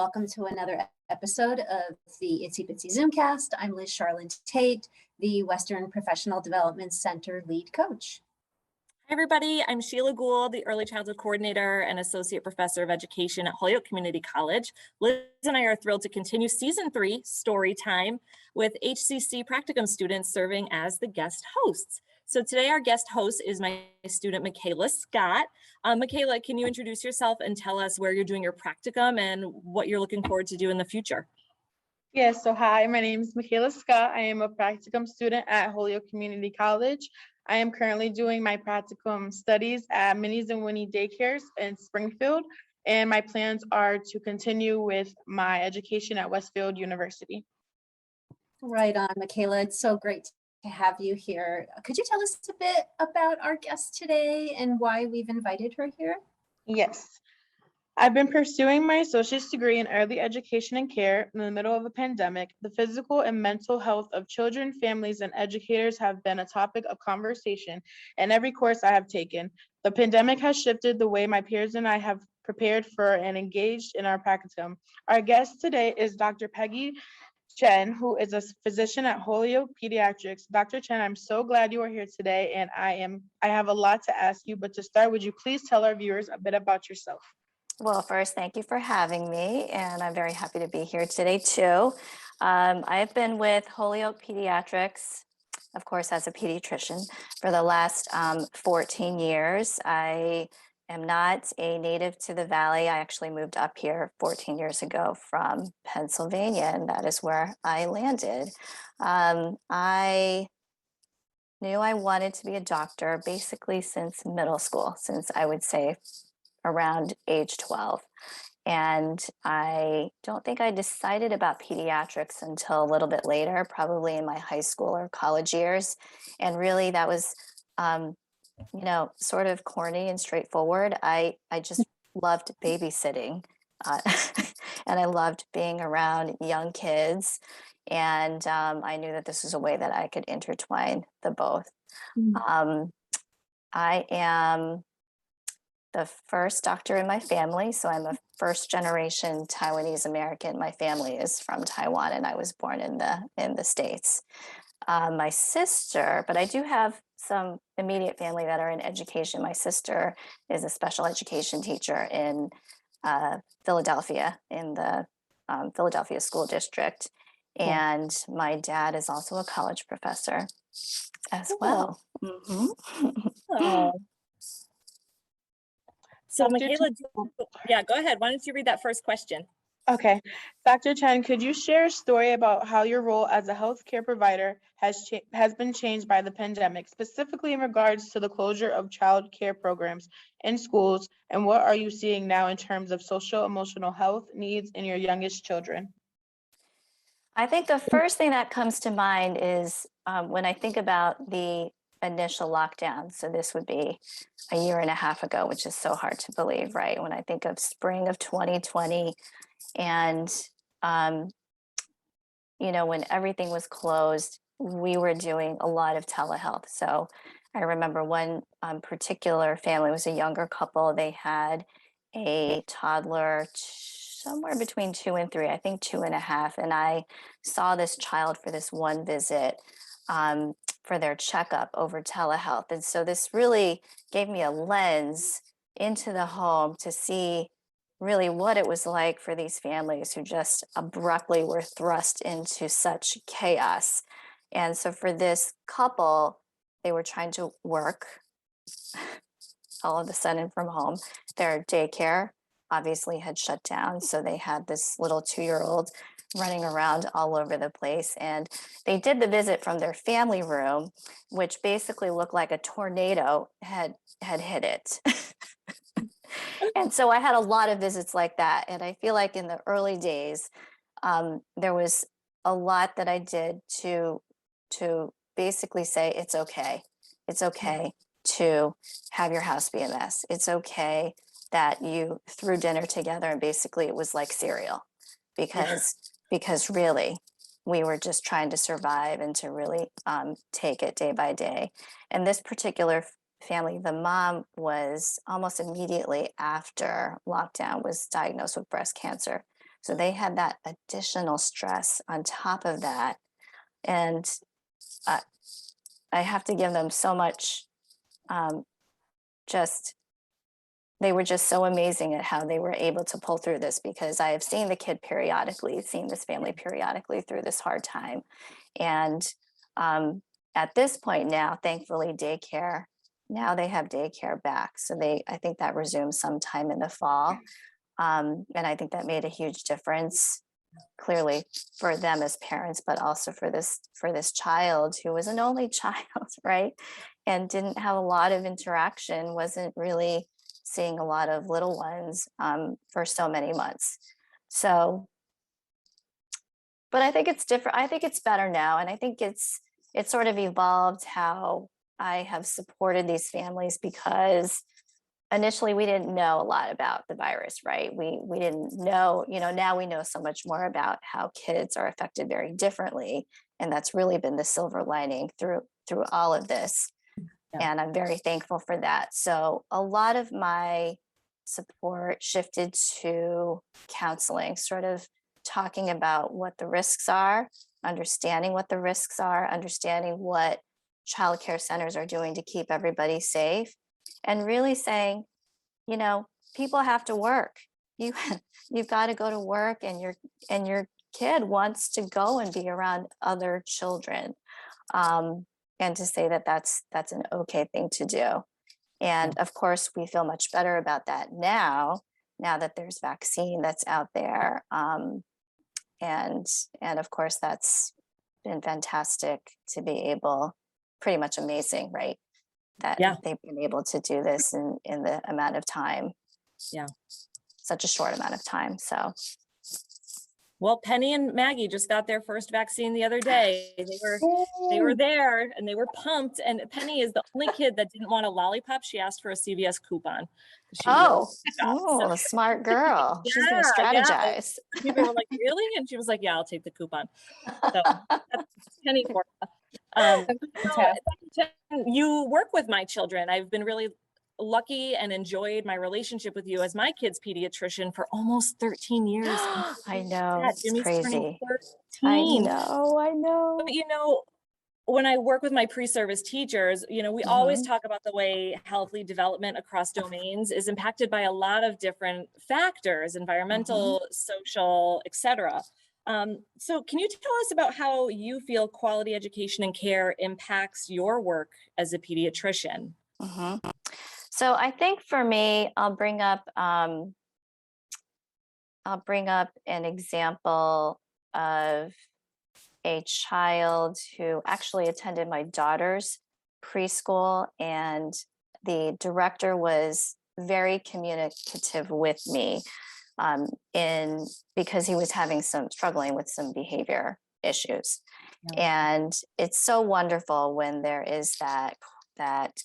welcome to another episode of the Itsy Bitsy Zoomcast. I'm Liz Charlene Tate, the Western Professional Development Center lead coach. Hi, everybody. I'm Sheila Gould, the Early Childhood Coordinator and Associate Professor of Education at Holyoke Community College. Liz and I are thrilled to continue Season 3 Story Time with HCC Practicum students serving as the guest hosts. So today our guest host is my student, Michaela Scott. Michaela, can you introduce yourself and tell us where you're doing your practicum and what you're looking forward to do in the future? Yes, so hi, my name is Michaela Scott. I am a practicum student at Holyoke Community College. I am currently doing my practicum studies at Minnie's and Winnie Daycares in Springfield, and my plans are to continue with my education at Westfield University. Right on, Michaela. It's so great to have you here. Could you tell us a bit about our guest today and why we've invited her here? Yes. I've been pursuing my associate's degree in early education and care in the middle of a pandemic. The physical and mental health of children, families, and educators have been a topic of conversation in every course I have taken. The pandemic has shifted the way my peers and I have prepared for and engaged in our practicum. Our guest today is Dr. Peggy Chen, who is a physician at Holyoke Pediatrics. Dr. Chen, I'm so glad you are here today, and I have a lot to ask you, but to start, would you please tell our viewers a bit about yourself? Well, first, thank you for having me, and I'm very happy to be here today too. I've been with Holyoke Pediatrics, of course, as a pediatrician for the last 14 years. I am not a native to the Valley. I actually moved up here 14 years ago from Pennsylvania, and that is where I landed. I knew I wanted to be a doctor basically since middle school, since I would say around age 12. And I don't think I decided about pediatrics until a little bit later, probably in my high school or college years. And really that was, sort of corny and straightforward. I just loved babysitting and I loved being around young kids. And I knew that this was a way that I could intertwine the both. I am the first doctor in my family. So I'm a first generation Taiwanese American. My family is from Taiwan and I was born in the States. My sister, but I do have some immediate family that are in education. My sister is a special education teacher in Philadelphia, in the Philadelphia School District. And my dad is also a college professor as well. Oh. So Michaela, yeah, go ahead. Why don't you read that first question? Okay. Dr. Chen, could you share a story about how your role as a healthcare provider has been changed by the pandemic, specifically in regards to the closure of child care programs in schools, and what are you seeing now in terms of social emotional health needs in your youngest children? I think the first thing that comes to mind is when I think about the initial lockdown. So this would be a year and a half ago, which is so hard to believe, right? When I think of spring of 2020 and, when everything was closed, we were doing a lot of telehealth. So I remember one particular family, was a younger couple. They had a toddler somewhere between 2 and 3, I think 2.5. And I saw this child for this one visit for their checkup over telehealth. And so this really gave me a lens into the home to see really what it was like for these families who just abruptly were thrust into such chaos. And so for this couple, they were trying to work all of a sudden from home. Their daycare obviously had shut down. So they had this little 2-year-old running around all over the place. And they did the visit from their family room, which basically looked like a tornado had hit it. And so I had a lot of visits like that. And I feel like in the early days, there was a lot that I did to basically say, it's okay. It's okay to have your house be a mess. It's okay that you threw dinner together and basically it was like cereal because really we were just trying to survive and to really take it day by day. And this particular family, the mom was almost immediately after lockdown was diagnosed with breast cancer. So they had that additional stress on top of that. And I, I have to give them so much, just, they were just so amazing at how they were able to pull through this, because I have seen the kid periodically, seen this family periodically through this hard time. And at this point now, thankfully, daycare, now they have daycare back. So I think that resumes sometime in the fall. And I think that made a huge difference, clearly for them as parents, but also for this child who was an only child, right? And didn't have a lot of interaction, wasn't really seeing a lot of little ones for so many months. So, but I think it's different. I think it's better now. And I think it's sort of evolved how I have supported these families, because initially we didn't know a lot about the virus, right? We didn't know, now we know so much more about how kids are affected very differently. And that's really been the silver lining through all of this. Yeah. And I'm very thankful for that. So a lot of my support shifted to counseling, sort of talking about what the risks are, understanding what the risks are, understanding what childcare centers are doing to keep everybody safe, and really saying, people have to work. You've got to go to work, and your kid wants to go and be around other children. And to say that that's an okay thing to do. And of course, we feel much better about that now that there's vaccine that's out there. And of course, that's been fantastic to be able, pretty much amazing, right? That Yeah. they've been able to do this in the amount of time. Yeah. Such a short amount of time. So. Well, Penny and Maggie just got their first vaccine the other day. They were there and they were pumped. And Penny is the only kid that didn't want a lollipop. She asked for a CVS coupon. Smart girl. She's gonna Yeah. strategize. People were like, really? And she was like, yeah, I'll take the coupon. So that's Penny for us. You work with my children. I've been really lucky and enjoyed my relationship with you as my kid's pediatrician for almost 13 years. I know, it's Jimmy's turning crazy. 13. I know. But, when I work with my pre-service teachers, we always talk about the way healthy development across domains is impacted by a lot of different factors, environmental, social, etc. So can you tell us about how you feel quality education and care impacts your work as a pediatrician? So I think for me, I'll bring up an example of a child who actually attended my daughter's preschool, and the director was very communicative with me because he was struggling with some behavior issues. Yeah. And it's so wonderful when there is that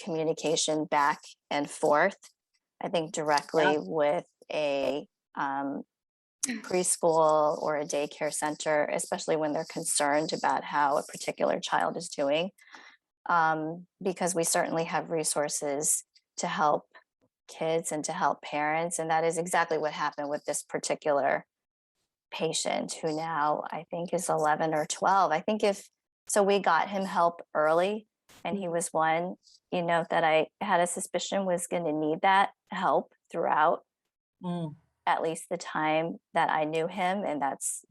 communication back and forth, I think directly with a preschool or a daycare center, especially when they're concerned about how a particular child is doing, because we certainly have resources to help kids and to help parents. And that is exactly what happened with this particular patient, who now I think is 11 or 12. I think so we got him help early, and he was one, that I had a suspicion was going to need that help throughout at least the time that I knew him. And that's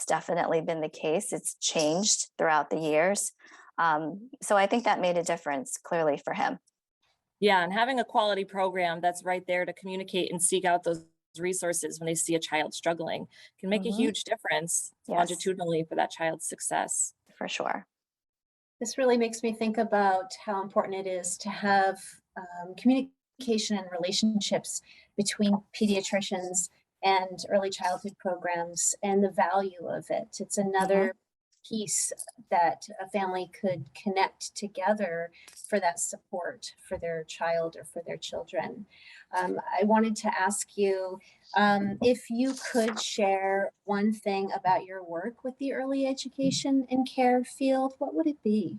definitely been the case. It's changed throughout the years. So I think that made a difference clearly for him. Yeah, and having a quality program that's right there to communicate and seek out those resources when they see a child struggling can make a huge difference longitudinally for that child's success. For sure. This really makes me think about how important it is to have communication and relationships between pediatricians and early childhood programs, and the value of it. It's another piece that a family could connect together for that support for their child or for their children. I wanted to ask you if you could share one thing about your work with the early education and care field, what would it be?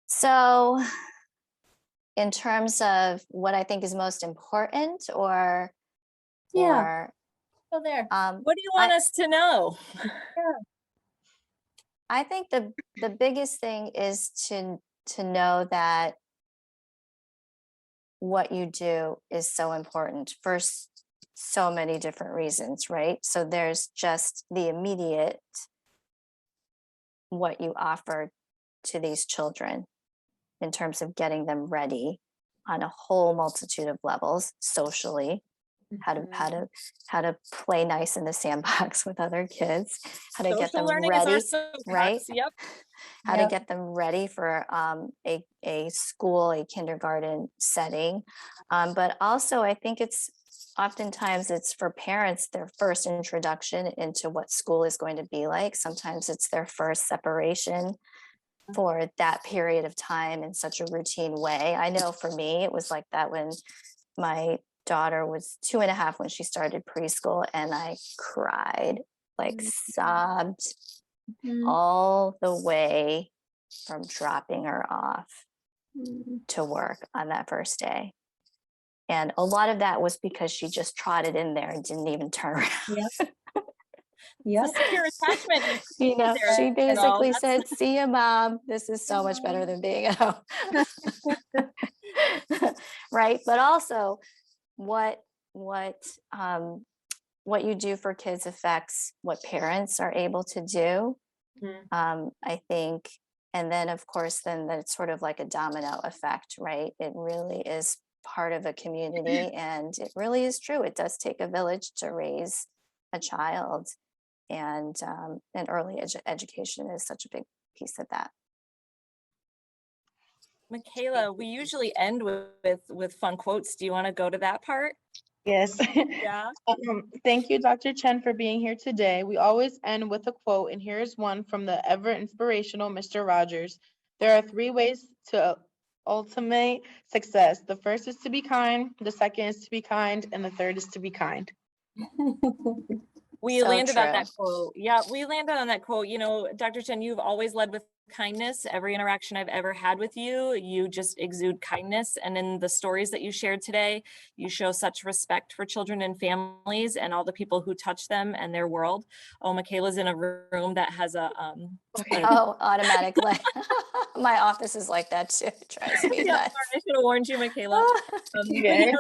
So in terms of what I think is most important, or Go there. What do you want us to know? I think the biggest thing is to know that what you do is so important for so many different reasons, right? So there's just the immediate what you offer to these children in terms of getting them ready on a whole multitude of levels socially, how to play nice in the sandbox with other kids, how to get Social them learning is our ready, soapbox. right? Yep. How to get them ready for a school, a kindergarten setting. But also I think oftentimes it's for parents, their first introduction into what school is going to be like. Sometimes it's their first separation for that period of time in such a routine way. I know for me, it was like that when my daughter was 2.5 when she started preschool, and I cried, like sobbed all the way from dropping her off to work on that first day. And a lot of that was because she just trotted in there and didn't even turn around. Yeah. It's a secure attachment. You know, there, she you know, basically that's- said, "See ya, Mom. This is so much better than being at home." Right. But also what you do for kids affects what parents are able to do. I think, and then of course, then that's sort of like a domino effect, right? It really is part of a community, and it really is true. It does take a village to raise a child, and early education is such a big piece of that. Michaela, we usually end with fun quotes. Do you want to go to that part? Yes. Yeah. Thank you, Dr. Chen, for being here today. We always end with a quote, and here's one from the ever inspirational Mr. Rogers. There are 3 ways to ultimate success. The first is to be kind, the second is to be kind, and the third is to be kind. We So landed on true. that quote. Yeah, we landed on that quote. You know, Dr. Chen, you've always led with kindness. Every interaction I've ever had with you, you just exude kindness. And in the stories that you shared today, you show such respect for children and families and all the people who touch them and their world. Oh, Michaela's in a room that has a Oh, automatically. My office is like that too. It drives me yeah, nuts. sorry, I should have warned you, Michaela. But, Okay.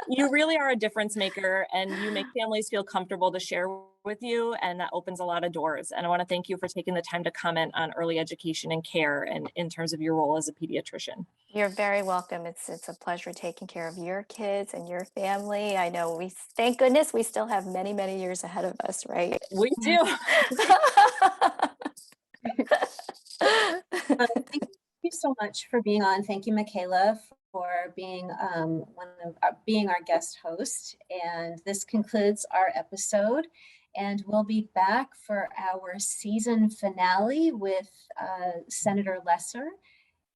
you really are a difference maker, and you make families feel comfortable to share with you, and that opens a lot of doors. And I want to thank you for taking the time to comment on early education and care, and in terms of your role as a pediatrician. You're very welcome. It's a pleasure taking care of your kids and your family. I know thank goodness we still have many, many years ahead of us, right? We do. Thank you so much for being on. Thank you, Michaela, for being being our guest host. And this concludes our episode. And we'll be back for our season finale with Senator Lesser,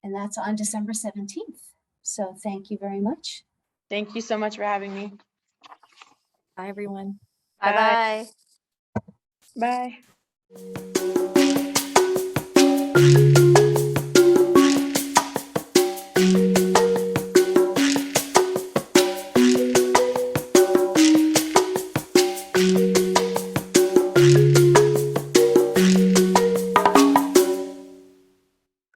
and that's on December 17th. So thank you very much. Thank you so much for having me. Bye, everyone. Bye-bye. Bye.